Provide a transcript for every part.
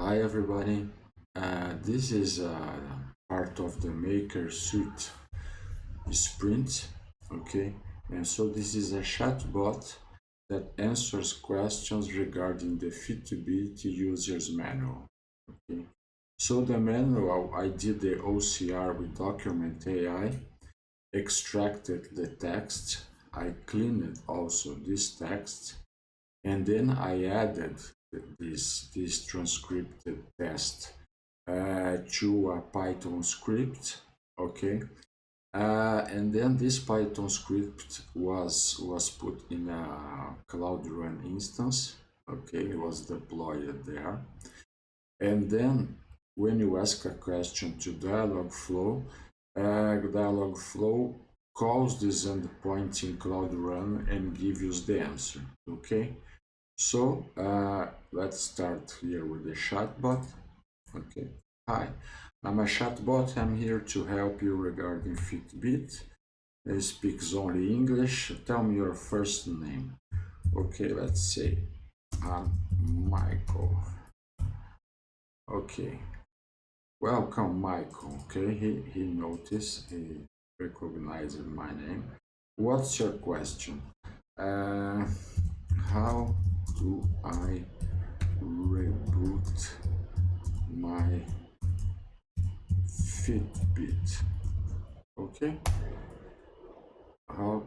Hi everybody. This is part of the Maker Suite sprint, okay? And so this is a chatbot that answers questions regarding the FitBit user's manual, okay? So the manual, I did the OCR with Document AI, extracted the text, I cleaned also this text, and then I added this transcripted test to a Python script, okay, and then this Python script was put in a Cloud Run instance, okay, it was deployed there, and then when you ask a question to Dialogflow, Dialogflow calls this endpoint in Cloud Run and gives you the answer, okay. So let's start here with the chatbot. Okay, hi, I'm a chatbot. I'm here to help you regarding Fitbit. It speaks only English. Tell me your first name. Okay, let's say I'm Michael. Okay, welcome, Michael. Okay, he noticed, he recognized my name. What's your question? How do I reboot my Fitbit? Okay. How?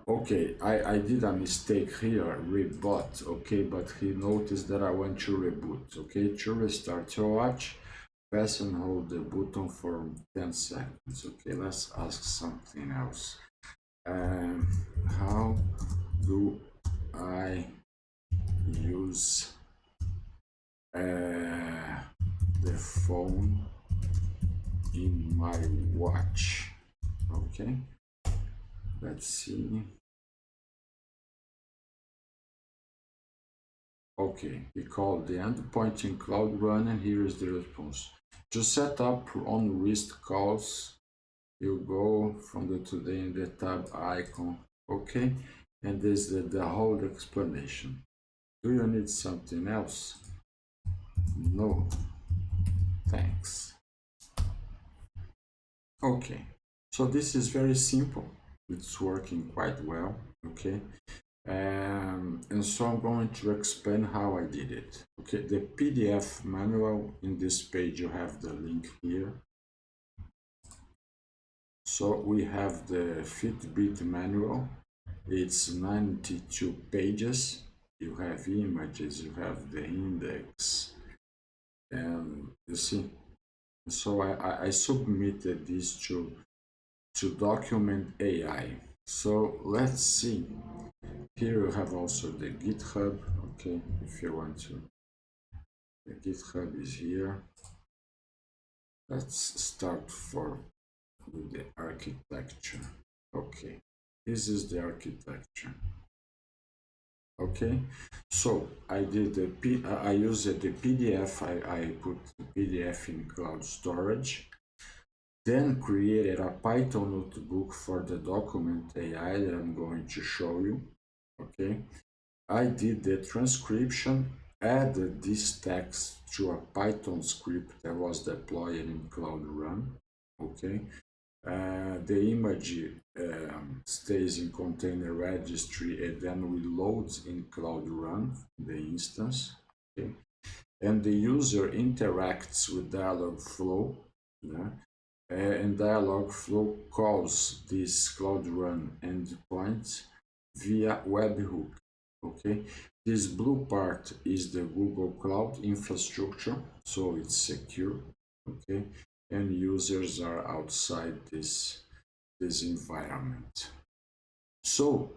Okay, I did a mistake here, reboot. Okay, but he noticed that I want to reboot. Okay, to restart your watch, press and hold the button for 10 seconds. Okay, let's ask something else. How do I use the phone in my watch? Okay, let's see. Okay, we call the endpoint in Cloud Run, and here is the response. To set up on wrist calls, you go from the today in the tab icon. Okay, and this is the whole explanation. Do you need something else? No, thanks. Okay, so this is very simple. It's working quite well. Okay, and so I'm going to explain how I did it. Okay, the PDF manual in this page, you have the link here. So we have the Fitbit manual. It's 92 pages. You have images, you have the index, and you see. So I submitted this to Document AI. So let's see. Here you have also the GitHub. Okay, if you want to. The GitHub is here. Let's start with the architecture. Okay, this is the architecture. Okay, so I did I used the PDF. I put the PDF in cloud storage, then created a Python notebook for the document AI that I'm going to show you. Okay, I did the transcription, added this text to a Python script that was deployed in Cloud Run. Okay, the image stays in container registry and then reloads in Cloud Run, the instance. Okay, and the user interacts with Dialogflow. Yeah, and Dialogflow calls this Cloud Run endpoint via Webhook. Okay, this blue part is the Google Cloud infrastructure, so it's secure. Okay, and users are outside this environment. So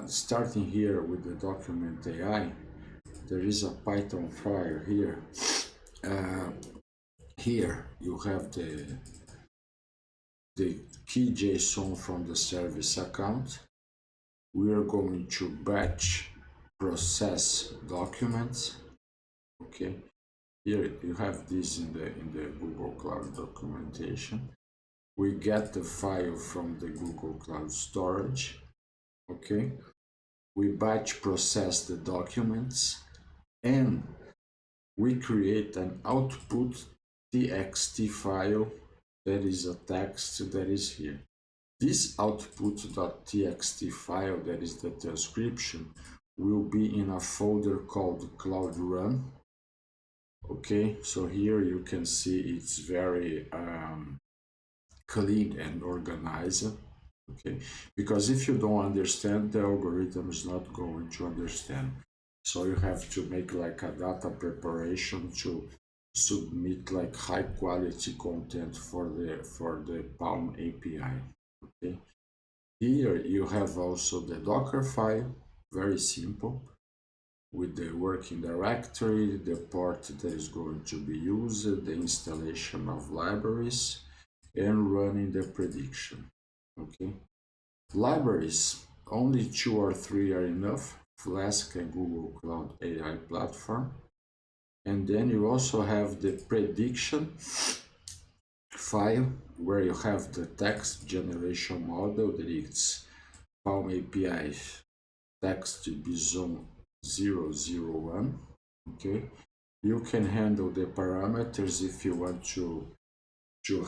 starting here with the document AI, there is a Python file here. Here you have the key JSON from the service account. We are going to batch process documents. Okay, here you have this in the Google Cloud documentation. We get the file from the Google Cloud storage. Okay, we batch process the documents, and we create an output txt file that is a text that is here. This output.txt file, that is the transcription, will be in a folder called Cloud Run. Okay, so here you can see it's very clean and organized. Okay, because if you don't understand, the algorithm is not going to understand. So you have to make like a data preparation to submit like high quality content for the Palm API. Okay, here you have also the Docker file, very simple, with the working directory, the port that is going to be used, the installation of libraries, and running the prediction. Okay, libraries, only 2 or 3 are enough: Flask and Google Cloud AI Platform. And then you also have the prediction file, where you have the text generation model, that is Palm API text-bison 001. Okay, you can handle the parameters if you want to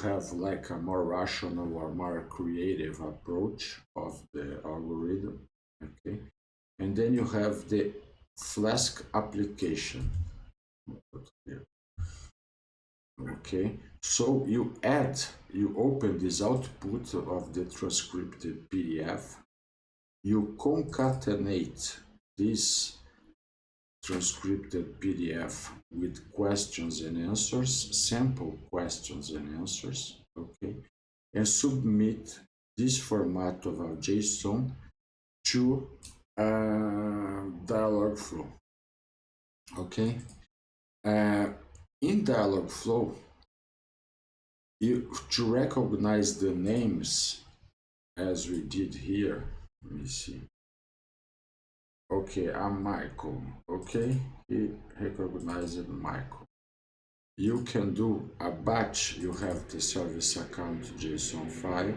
have like a more rational or more creative approach of the algorithm. Okay, and then you have the Flask application. Okay, so you open this output of the transcripted PDF, you concatenate this transcripted PDF with questions and answers, sample questions and answers, okay, and submit this format of a JSON to Dialogflow, okay. In Dialogflow, to recognize the names, as we did here, let me see. Okay, I'm Michael. Okay, he recognized Michael. You can do a batch. You have the service account JSON file.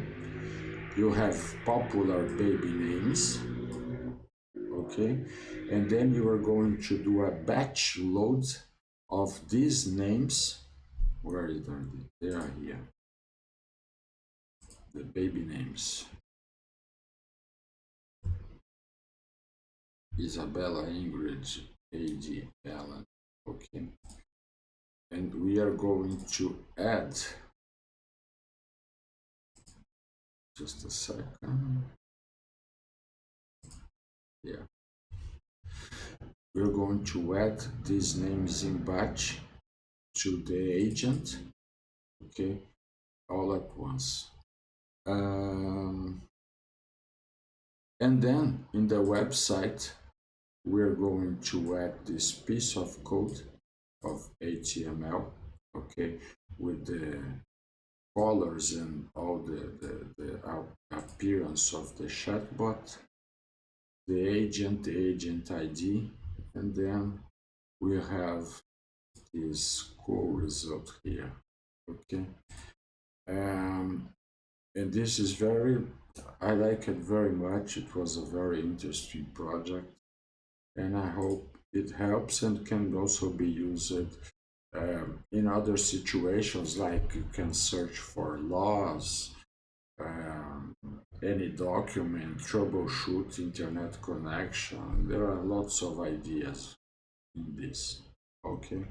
You have popular baby names. Okay, and then you are going to do a batch load of these names. Where are they? They are here. The baby names: Isabella, Ingrid, AD, Ellen. Okay, and we are going to add, just a second, yeah, we're going to add these names in batch to the agent, okay, all at once. And then in the website, we're going to add this piece of code of HTML, okay, with the colors and all the appearance of the chatbot, the agent ID, and then we have this cool result here, okay. And this is I like it very much. It was a very interesting project, and I hope it helps and can also be used in other situations, like you can search for laws, any document, troubleshoot internet connection. There are lots of ideas in this. Okay.